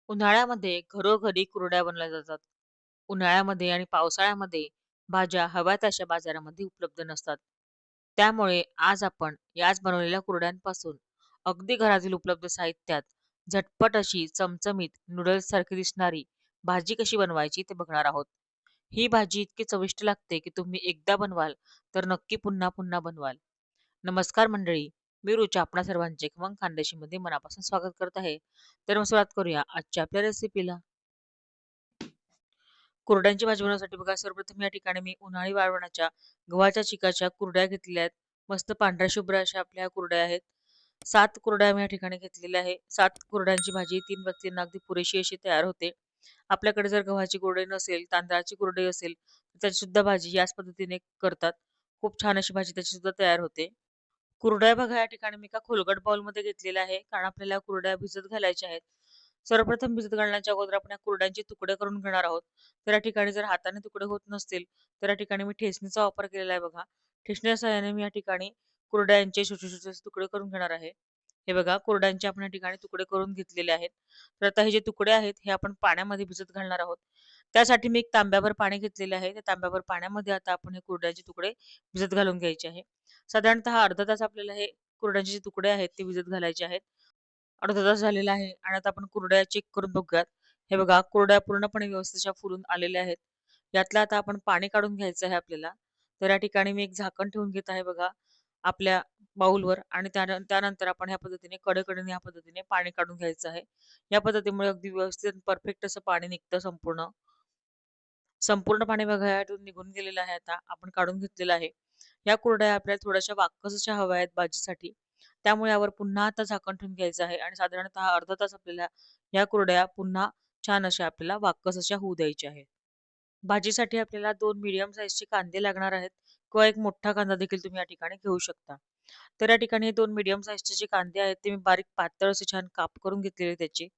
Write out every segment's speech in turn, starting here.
उन्हाळ्यामध्ये घरोघरी कुरडया बनवल्या जातात. उन्हाळ्यामध्ये आणि पावसाळ्यामध्ये भाज्या हव्या तशा बाजारामध्ये उपलब्ध नसतात. त्यामुळे आज आपण याच बनवलेल्या कुरड्यांपासून अगदी घरातील उपलब्ध साहित्यात झटपट अशी चमचमीत नूडल्स सारखी दिसणारी भाजी कशी बनवायची ते बघणार आहोत. ही भाजी इतकी चविष्ट लागते की तुम्ही एकदा बनवाल तर नक्की पुन्हा पुन्हा बनवाल. नमस्कार मंडळी, मी रुचा आपणा सर्वांचे खमंग खानदेशीमध्ये मनापासून स्वागत करत आहे. तर मग सुरुवात करूया आजच्या आपल्या रेसिपीला. कुरड्यांची भाजी बनवण्यासाठी बघा, सर्वप्रथम या ठिकाणी मी उन्हाळी वाळवणाच्या गव्हाच्या चिकाच्या कुरड्या घेतलेल्या आहेत. मस्त पांढऱ्या शुभ्र अशा आपल्या कुरड्या आहेत. 7 कुरड्या मी या ठिकाणी घेतलेल्या आहे. 7 कुरड्यांची भाजी 3 व्यक्तींना अगदी पुरेशी अशी तयार होते. आपल्याकडे जर गव्हाची कुरडई नसेल, तांदळाची कुरडई असेल, तर त्याची सुद्धा भाजी याच पद्धतीने करतात. खूप छान अशी भाजी त्याची सुद्धा तयार होते. कुरडया बघा, या ठिकाणी मी एका खोलगट बाउलमध्ये घेतलेल्या आहे, कारण आपल्याला कुरडया भिजत घालायच्या आहेत. सर्वप्रथम भिजत घालण्याच्या अगोदर आपण या कुरड्यांचे तुकडे करून घेणार आहोत. तर या ठिकाणी जर हाताने तुकडे होत नसतील, तर या ठिकाणी मी ठेचणीचा वापर केलेला आहे बघा. ठेचणीच्या सहाय्याने मी या ठिकाणी कुरड्यांचे छोटे छोटे तुकडे करून घेणार आहे. हे बघा, कुरड्यांचे आपण या ठिकाणी तुकडे करून घेतलेले आहेत. तर आता हे जे तुकडे आहेत हे आपण पाण्यामध्ये भिजत घालणार आहोत. त्यासाठी मी एक तांब्याभर पाणी घेतलेले आहे. त्या तांब्याभर पाण्यामध्ये आता आपण हे कुरड्याचे तुकडे भिजत घालून घ्यायचे आहे. साधारणतः अर्धा तास आपल्याला हे कुरड्यांचे जे तुकडे आहेत ते भिजत घालायचे आहेत. अर्धा तास झालेला आहे आणि आता आपण कुरड्या चेक करून बघूयात. हे बघा, कुरड्या पूर्णपणे व्यवस्थित अशा फुलून आलेल्या आहेत. यातलं आता आपण पाणी काढून घ्यायचं आहे आपल्याला. तर या ठिकाणी मी एक झाकण ठेवून घेत आहे बघा आपल्या बाउलवर, आणि त्यानंतर आपण ह्या पद्धतीने कडेकडेने ह्या पद्धतीने पाणी काढून घ्यायचं आहे. या पद्धतीमुळे अगदी व्यवस्थित परफेक्ट असं पाणी निघतं संपूर्ण. संपूर्ण पाणी बघा यातून निघून गेलेलं आहे. आता आपण काढून घेतलेलं आहे. या कुरडया आपल्याला थोड्याशा वाक्कसच्या हव्या आहेत भाजीसाठी. त्यामुळे यावर पुन्हा आता झाकण ठेवून घ्यायचं आहे आणि साधारणतः अर्धा तास आपल्याला या कुरडया पुन्हा छान अशा आपल्याला वाक्कस अशा होऊ द्यायच्या आहेत. भाजीसाठी आपल्याला 2 मीडियम साईजचे कांदे लागणार आहेत, किंवा एक मोठा कांदा देखील तुम्ही या ठिकाणी घेऊ शकता. तर या ठिकाणी 2 मीडियम साईजचे जे कांदे आहेत ते मी बारीक पातळ असे छान काप करून घेतलेले त्याचे.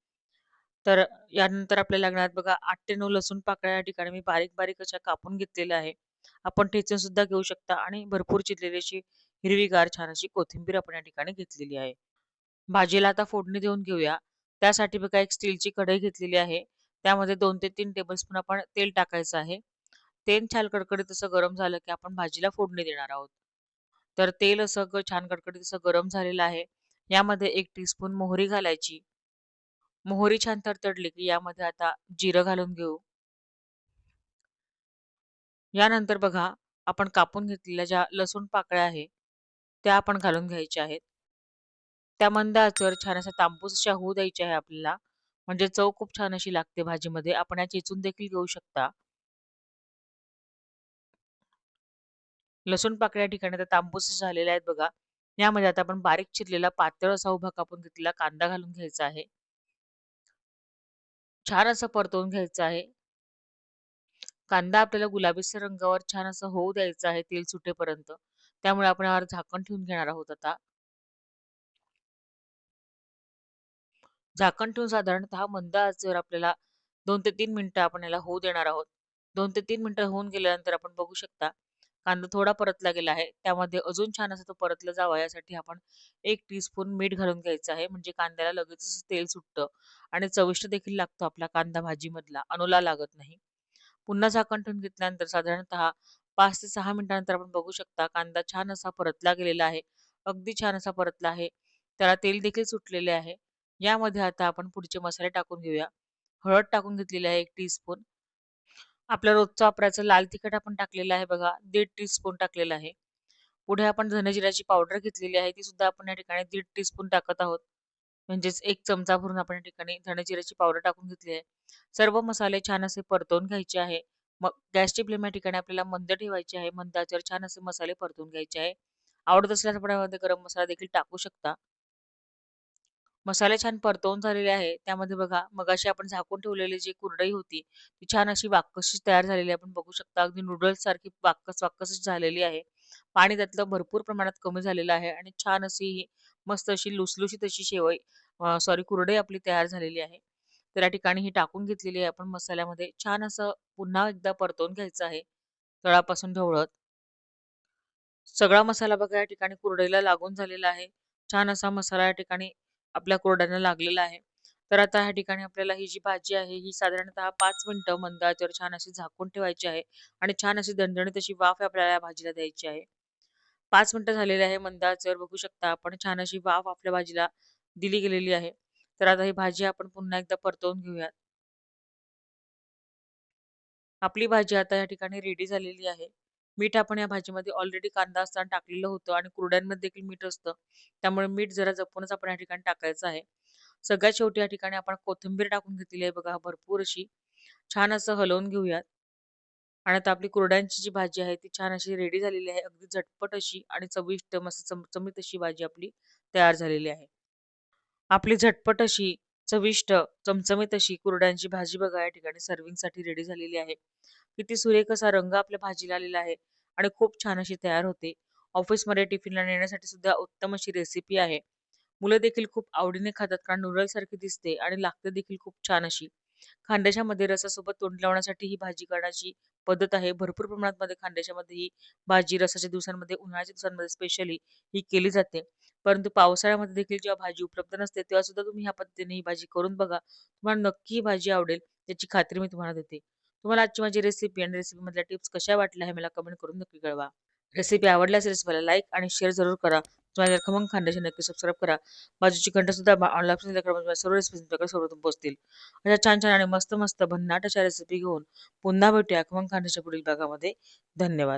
तर यानंतर आपल्याला लागणार आहेत बघा 8 ते 9 लसूण पाकळ्या या ठिकाणी मी बारीक-बारीक अशा कापून घेतलेल्या आहे. आपण ठेचून सुद्धा घेऊ शकता आणि भरपूर चिरलेली अशी हिरवीगार छान अशी कोथिंबीर आपण या ठिकाणी घेतलेली आहे. भाजीला आता फोडणी देऊन घेऊया. त्यासाठी बघा एक स्टीलची कढई घेतलेली आहे. त्यामध्ये 2 ते 3 टेबलस्पून आपण तेल टाकायचं आहे. तेल छान कडकडीत असं गरम झालं की आपण भाजीला फोडणी देणार आहोत. तर तेल असं छान कडकडीत असं गरम झालेलं आहे. यामध्ये 1 टीस्पून मोहरी घालायची. मोहरी छान तडतडली की यामध्ये आता जिरं घालून घेऊ. यानंतर बघा, आपण कापून घेतलेल्या ज्या लसूण पाकळ्या आहे, त्या आपण घालून घ्यायच्या आहेत. त्या मंद आचेवर छान अशा तांबूस अशा होऊ द्यायच्या आहे आपल्याला. म्हणजे चव खूप छान अशी लागते भाजीमध्ये. आपण या चेचून देखील घेऊ शकता. लसूण पाकळ्या ठिकाणी आता तांबूस झालेल्या आहेत बघा. यामध्ये आता आपण बारीक चिरलेला पातळ असा उभा कापून घेतलेला कांदा घालून घ्यायचा आहे. छान असं परतवून घ्यायचं आहे. कांदा आपल्याला गुलाबीसर रंगावर छान असं होऊ द्यायचं आहे तेल सुटेपर्यंत. त्यामुळे आपण यावर झाकण ठेवून घेणार आहोत आता. झाकण ठेवून साधारणतः मंद आचेवर आपल्याला 2 ते 3 मिनिटं आपण याला होऊ देणार आहोत. 2 ते 3 मिनिटं होऊन गेल्यानंतर आपण बघू शकता कांदा थोडा परतला गेला आहे. त्यामध्ये अजून छान असा तो परतला जावा यासाठी आपण 1 टीस्पून मीठ घालून घ्यायचं आहे. म्हणजे कांद्याला लगेचच तेल सुटतं आणि चविष्ट देखील लागतो आपला कांदा भाजीमधला, अणूला लागत नाही. पुन्हा झाकण ठेवून घेतल्यानंतर साधारणतः 5 ते 6 मिनिटानंतर आपण बघू शकता कांदा छान असा परतला गेलेला आहे. अगदी छान असा परतला आहे. त्याला तेल देखील सुटलेले आहे. यामध्ये आता आपण पुढचे मसाले टाकून घेऊया. हळद टाकून घेतलेली आहे 1 टीस्पून. आपलं रोजचं वापरायचं लाल तिखट आपण टाकलेलं आहे बघा, 1.5 टीस्पून टाकलेलं आहे. पुढे आपण धने जिऱ्याची पावडर घेतलेली आहे, ती सुद्धा आपण या ठिकाणी 1.5 टीस्पून टाकत आहोत. म्हणजेच 1 चमचा भरून आपण या ठिकाणी धने जिऱ्याची पावडर टाकून घेतली आहे. सर्व मसाले छान असे परतवून घ्यायचे आहे. मग गॅसची फ्लेम या ठिकाणी आपल्याला मंद ठेवायची आहे. मंद आचेवर छान असे मसाले परतवून घ्यायचे आहे. आवडत असल्यास आपण यामध्ये गरम मसाला देखील टाकू शकता. मसाले छान परतवून झालेले आहे. त्यामध्ये बघा मगाशी आपण झाकून ठेवलेली जी कुरडई होती, ती छान अशी वाक्कशी तयार झालेली आहे. आपण बघू शकता अगदी नूडल्स सारखी वाक्कस झालेली आहे. पाणी त्यातलं भरपूर प्रमाणात कमी झालेलं आहे आणि छान अशी मस्त अशी लुसलुशीत अशी सॉरी कुरडई आपली तयार झालेली आहे. तर या ठिकाणी ही टाकून घेतलेली आहे आपण मसाल्यामध्ये. छान असं पुन्हा एकदा परतवून घ्यायचं आहे तळापासून ढवळत. सगळा मसाला बघा या ठिकाणी कुरडईला लागून झालेला आहे. छान असा मसाला या ठिकाणी आपल्या कुरड्यांना लागलेला आहे. तर आता ह्या ठिकाणी आपल्याला ही जी भाजी आहे, ही साधारणतः 5 मिनिटं मंद आचेवर छान अशी झाकून ठेवायची आहे आणि छान अशी दणदणीत अशी वाफ आपल्याला या भाजीला द्यायची आहे. 5 मिनिटं झालेले आहे मंद आचेवर बघू शकता आपण छान अशी वाफ आपल्या भाजीला दिली गेलेली आहे. तर आता ही भाजी आपण पुन्हा एकदा परतवून घेऊयात. आपली भाजी आता या ठिकाणी रेडी झालेली आहे. मीठ आपण या भाजीमध्ये ऑलरेडी कांदा असताना टाकलेलं होतं आणि कुरड्यांमध्ये देखील मीठ असतं. त्यामुळे मीठ जरा जपूनच आपण या ठिकाणी टाकायचं आहे. सगळ्यात शेवटी या ठिकाणी आपण कोथिंबीर टाकून घेतलेली आहे बघा भरपूर अशी. छान असं हलवून घेऊयात आणि आता आपली कुरड्यांची जी भाजी आहे ती छान अशी रेडी झालेली आहे. अगदी झटपट अशी आणि चविष्ट मस्त चमचमीत अशी भाजी आपली तयार झालेली आहे. आपली झटपट अशी, चविष्ट, चमचमीत अशी कुरड्यांची भाजी बघा या ठिकाणी सर्व्हिंगसाठी रेडी झालेली आहे. किती सुरेख असा रंग आपल्या भाजीला आलेला आहे आणि खूप छान अशी तयार होते. ऑफिसमध्ये टिफिनला नेण्यासाठी सुद्धा उत्तम अशी रेसिपी आहे. मुलं देखील खूप आवडीने खातात कारण नूडल्ससारखी दिसते आणि लागते देखील खूप छान अशी. खानदेशामध्ये रसासोबत तोंड लावण्यासाठी ही भाजी करण्याची पद्धत आहे. भरपूर प्रमाणात मध्ये खानदेशामध्ये ही भाजी रसाच्या दिवसांमध्ये, उन्हाळ्याच्या दिवसांमध्ये स्पेशली ही केली जाते. परंतु पावसाळ्यामध्ये देखील जेव्हा भाजी उपलब्ध नसते, तेव्हा सुद्धा तुम्ही ह्या पद्धतीने ही भाजी करून बघा. तुम्हाला नक्की ही भाजी आवडेल, याची खात्री मी तुम्हाला देते. तुम्हाला आजची माझी रेसिपी आणि रेसिपीमधल्या टिप्स कशा वाटल्या हे मला कमेंट करून नक्की कळवा. रेसिपी आवडल्यास रेसिपीला लाईक आणि शेअर जरूर करा. तुम्हाला खमंग खानदेशी नक्की सबस्क्राईब करा. बाजूची घंटा सुद्धा ऑनलाईन ऑप्शन करा सर्व रेसिपी तुमच्याकडे सर्वप्रथम पोहोचतील. अशा छान छान आणि मस्त मस्त भन्नाट अशा रेसिपी घेऊन पुन्हा भेटूया खमंग खानदेशच्या पुढील भागामध्ये. धन्यवाद.